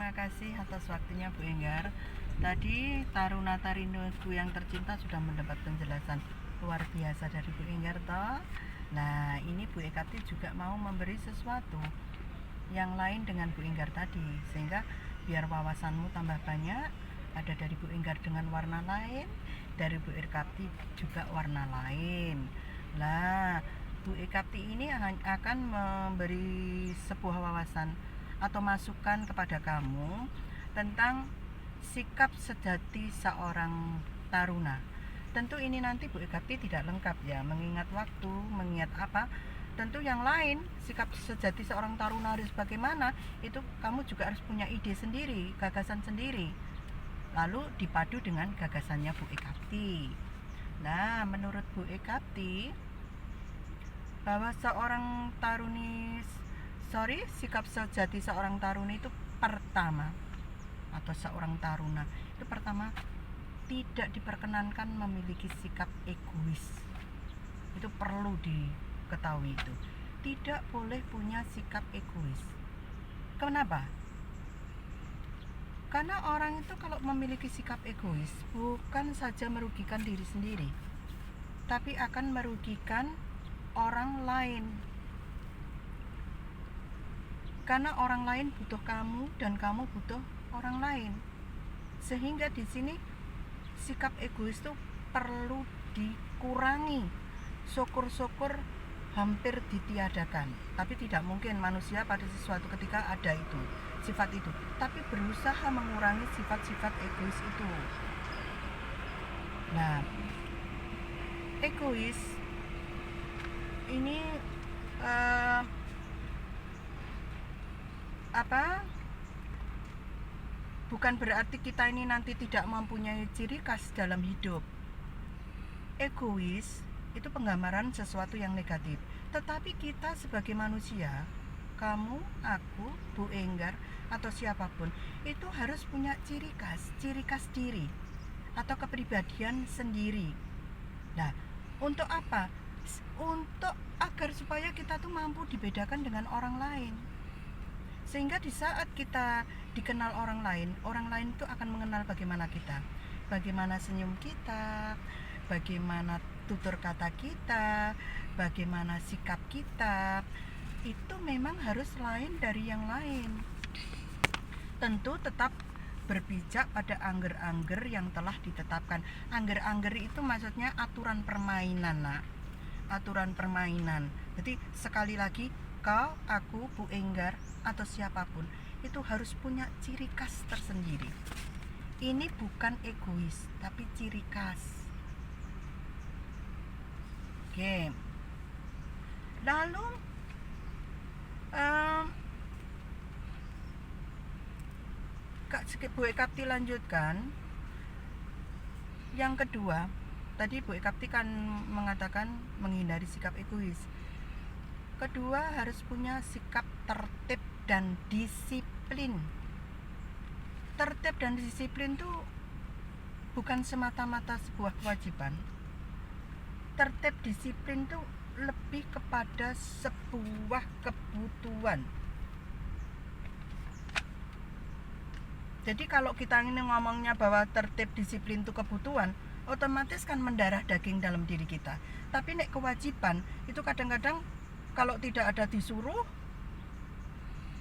terima kasih atas waktunya Bu Enggar. Tadi Taruna Tarinoku yang tercinta sudah mendapat penjelasan luar biasa dari Bu Enggar toh. Nah, ini Bu Ekati juga mau memberi sesuatu yang lain dengan Bu Enggar tadi, sehingga biar wawasanmu tambah banyak. Ada dari Bu Enggar dengan warna lain, dari Bu Ekati juga warna lain. Lah, Bu Ekati ini akan memberi sebuah wawasan atau masukan kepada kamu tentang sikap sejati seorang taruna. Tentu ini nanti Bu Ekati tidak lengkap ya, mengingat waktu, mengingat apa. Tentu yang lain, sikap sejati seorang taruna harus bagaimana, itu kamu juga harus punya ide sendiri, gagasan sendiri. Lalu dipadu dengan gagasannya Bu Ekati. Nah, menurut Bu Ekati, bahwa sikap sejati seorang taruni itu pertama, atau seorang taruna itu pertama, tidak diperkenankan memiliki sikap egois. Itu perlu diketahui, itu tidak boleh punya sikap egois. Kenapa? Karena orang itu kalau memiliki sikap egois bukan saja merugikan diri sendiri, tapi akan merugikan orang lain. Karena orang lain butuh kamu dan kamu butuh orang lain. Sehingga di sini sikap egois itu perlu dikurangi. Syukur-syukur hampir ditiadakan. Tapi tidak mungkin manusia pada sesuatu ketika ada itu, sifat itu. Tapi berusaha mengurangi sifat-sifat egois itu. Nah, egois ini bukan berarti kita ini nanti tidak mempunyai ciri khas dalam hidup. Egois itu penggambaran sesuatu yang negatif. Tetapi kita sebagai manusia, kamu, aku, Bu Enggar, atau siapapun, itu harus punya ciri khas diri atau kepribadian sendiri. Nah, untuk apa? Untuk agar supaya kita tuh mampu dibedakan dengan orang lain. Sehingga di saat kita dikenal orang lain itu akan mengenal bagaimana kita, bagaimana senyum kita, bagaimana tutur kata kita, bagaimana sikap kita. Itu memang harus lain dari yang lain. Tentu tetap berpijak pada angger-angger yang telah ditetapkan. Angger-angger itu maksudnya aturan permainan, nak. Aturan permainan. Jadi sekali lagi, kau, aku, Bu Enggar, atau siapapun itu harus punya ciri khas tersendiri. Ini bukan egois, tapi ciri khas. Oke. Lalu Bu Ekati lanjutkan. Yang kedua, tadi Bu Ekati kan mengatakan menghindari sikap egois. Kedua, harus punya sikap tertib dan disiplin. Tertib dan disiplin itu bukan semata-mata sebuah kewajiban. Tertib disiplin itu lebih kepada sebuah kebutuhan. Jadi kalau kita ini ngomongnya bahwa tertib disiplin itu kebutuhan, otomatis kan mendarah daging dalam diri kita. Tapi nek kewajiban itu kadang-kadang kalau tidak ada disuruh,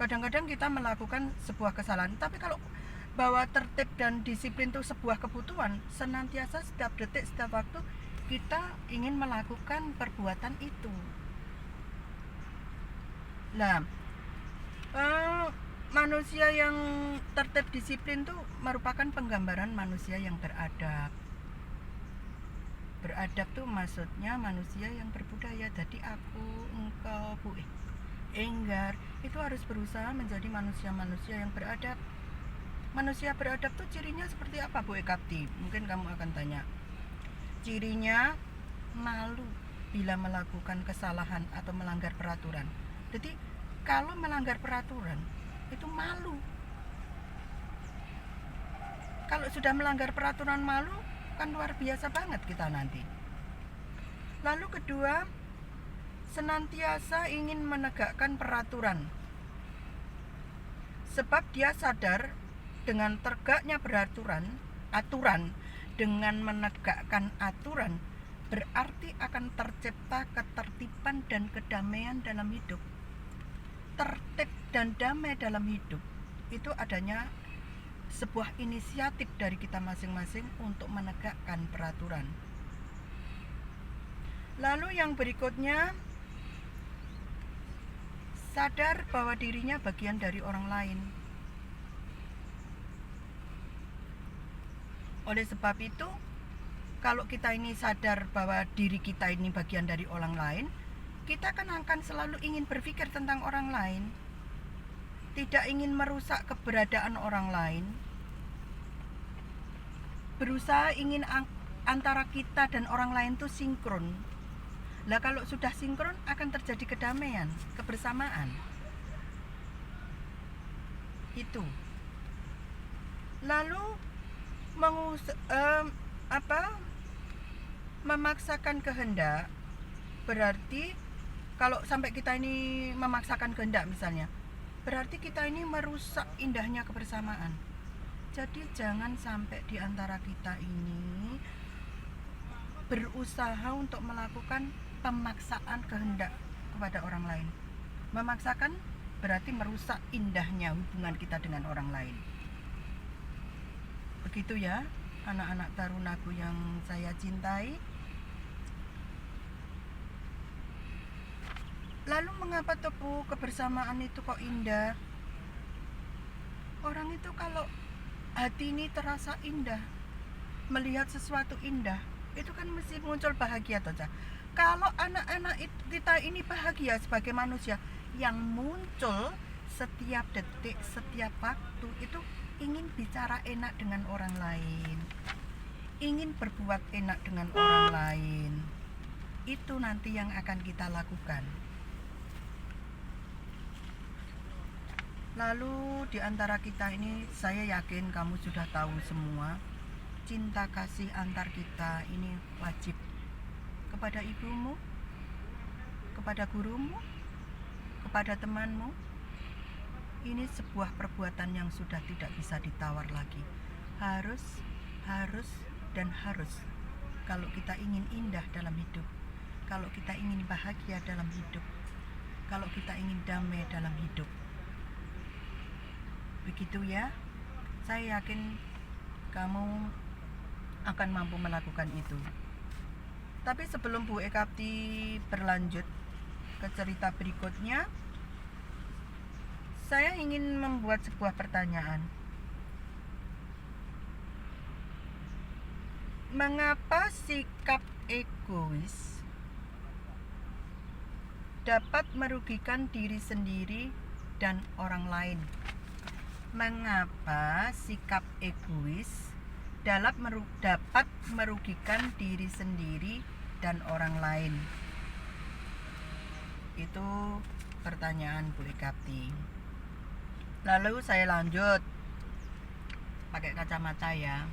kadang-kadang kita melakukan sebuah kesalahan. Tapi kalau bahwa tertib dan disiplin itu sebuah kebutuhan, senantiasa setiap detik, setiap waktu kita ingin melakukan perbuatan itu. Nah, manusia yang tertib disiplin itu merupakan penggambaran manusia yang beradab. Beradab tuh maksudnya manusia yang berbudaya. Jadi aku, engkau, Bu Enggar itu harus berusaha menjadi manusia-manusia yang beradab. Manusia beradab tuh cirinya seperti apa, Bu Ekati? Mungkin kamu akan tanya. Cirinya malu bila melakukan kesalahan atau melanggar peraturan. Jadi kalau melanggar peraturan itu malu. Kalau sudah melanggar peraturan malu, kan luar biasa banget kita nanti. Lalu kedua, senantiasa ingin menegakkan peraturan. Sebab dia sadar dengan tegaknya aturan, dengan menegakkan aturan, berarti akan tercipta ketertiban dan kedamaian dalam hidup. Tertib dan damai dalam hidup itu adanya sebuah inisiatif dari kita masing-masing untuk menegakkan peraturan. Lalu yang berikutnya, sadar bahwa dirinya bagian dari orang lain. Oleh sebab itu, kalau kita ini sadar bahwa diri kita ini bagian dari orang lain, kita kan akan selalu ingin berpikir tentang orang lain, tidak ingin merusak keberadaan orang lain, berusaha ingin antara kita dan orang lain itu sinkron. Lah kalau sudah sinkron akan terjadi kedamaian, kebersamaan. Itu. Lalu memaksakan kehendak, berarti kalau sampai kita ini memaksakan kehendak misalnya, berarti kita ini merusak indahnya kebersamaan. Jadi jangan sampai di antara kita ini berusaha untuk melakukan pemaksaan kehendak kepada orang lain. Memaksakan berarti merusak indahnya hubungan kita dengan orang lain. Begitu ya, anak-anak tarunaku yang saya cintai. Lalu mengapa toh kebersamaan itu kok indah? Orang itu kalau hati ini terasa indah, melihat sesuatu indah, itu kan mesti muncul bahagia toh. Kalau anak-anak kita ini bahagia sebagai manusia, yang muncul setiap detik, setiap waktu itu ingin bicara enak dengan orang lain, ingin berbuat enak dengan orang lain. Itu nanti yang akan kita lakukan. Lalu di antara kita ini, saya yakin kamu sudah tahu semua, cinta kasih antar kita ini wajib kepada ibumu, kepada gurumu, kepada temanmu. Ini sebuah perbuatan yang sudah tidak bisa ditawar lagi. Harus dan harus. Kalau kita ingin indah dalam hidup, kalau kita ingin bahagia dalam hidup, kalau kita ingin damai dalam hidup. Begitu ya. Saya yakin kamu akan mampu melakukan itu. Tapi sebelum Bu Ekapti berlanjut ke cerita berikutnya, saya ingin membuat sebuah pertanyaan. Mengapa sikap egois dapat merugikan diri sendiri dan orang lain? Mengapa sikap egois dapat merugikan diri sendiri dan orang lain? Itu pertanyaan Bu Ekapti. Lalu saya lanjut pakai kacamata ya.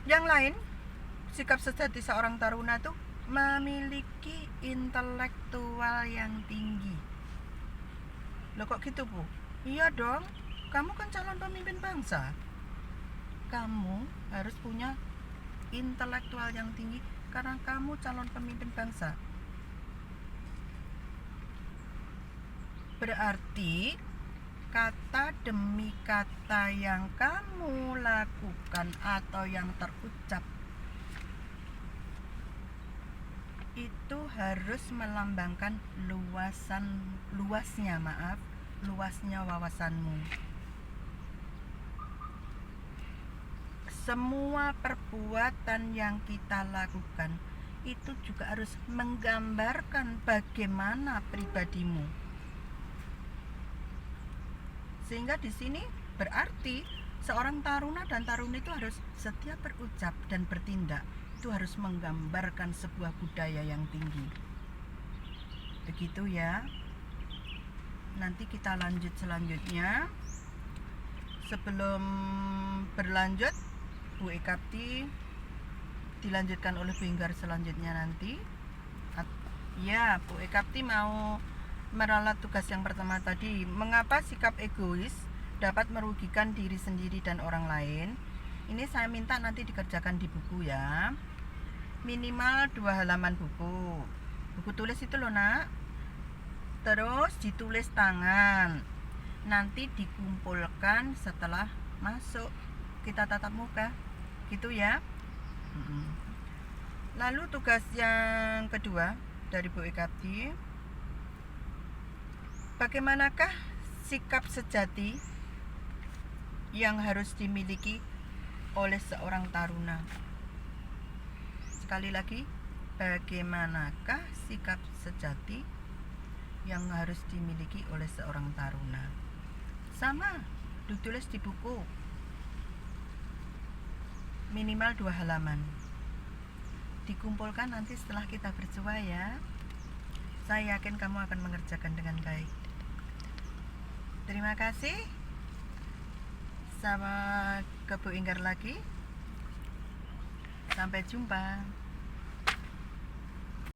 Yang lain, sikap sejati seorang taruna tuh memiliki intelektual yang tinggi. Loh kok gitu Bu? Iya dong, kamu kan calon pemimpin bangsa. Kamu harus punya intelektual yang tinggi karena kamu calon pemimpin bangsa. Berarti kata demi kata yang kamu lakukan atau yang terucap itu harus melambangkan luasnya wawasanmu. Semua perbuatan yang kita lakukan itu juga harus menggambarkan bagaimana pribadimu. Sehingga di sini berarti seorang taruna dan taruni itu harus setiap berucap dan bertindak itu harus menggambarkan sebuah budaya yang tinggi. Begitu ya. Nanti kita lanjut selanjutnya. Sebelum berlanjut, Bu Ekapti dilanjutkan oleh Bu Enggar selanjutnya nanti. Ya, Bu Ekapti mau meralat tugas yang pertama tadi, mengapa sikap egois dapat merugikan diri sendiri dan orang lain. Ini saya minta nanti dikerjakan di buku ya, minimal 2 halaman buku tulis itu loh nak, terus ditulis tangan, nanti dikumpulkan setelah masuk kita tatap muka gitu ya. Lalu tugas yang kedua dari Bu Ekati, bagaimanakah sikap sejati yang harus dimiliki oleh seorang taruna? Sekali lagi, bagaimanakah sikap sejati yang harus dimiliki oleh seorang taruna? Sama, ditulis di buku, minimal 2 halaman. Dikumpulkan nanti setelah kita bersua ya. Saya yakin kamu akan mengerjakan dengan baik. Terima kasih. Sama ke Bu Enggar lagi. Sampai jumpa.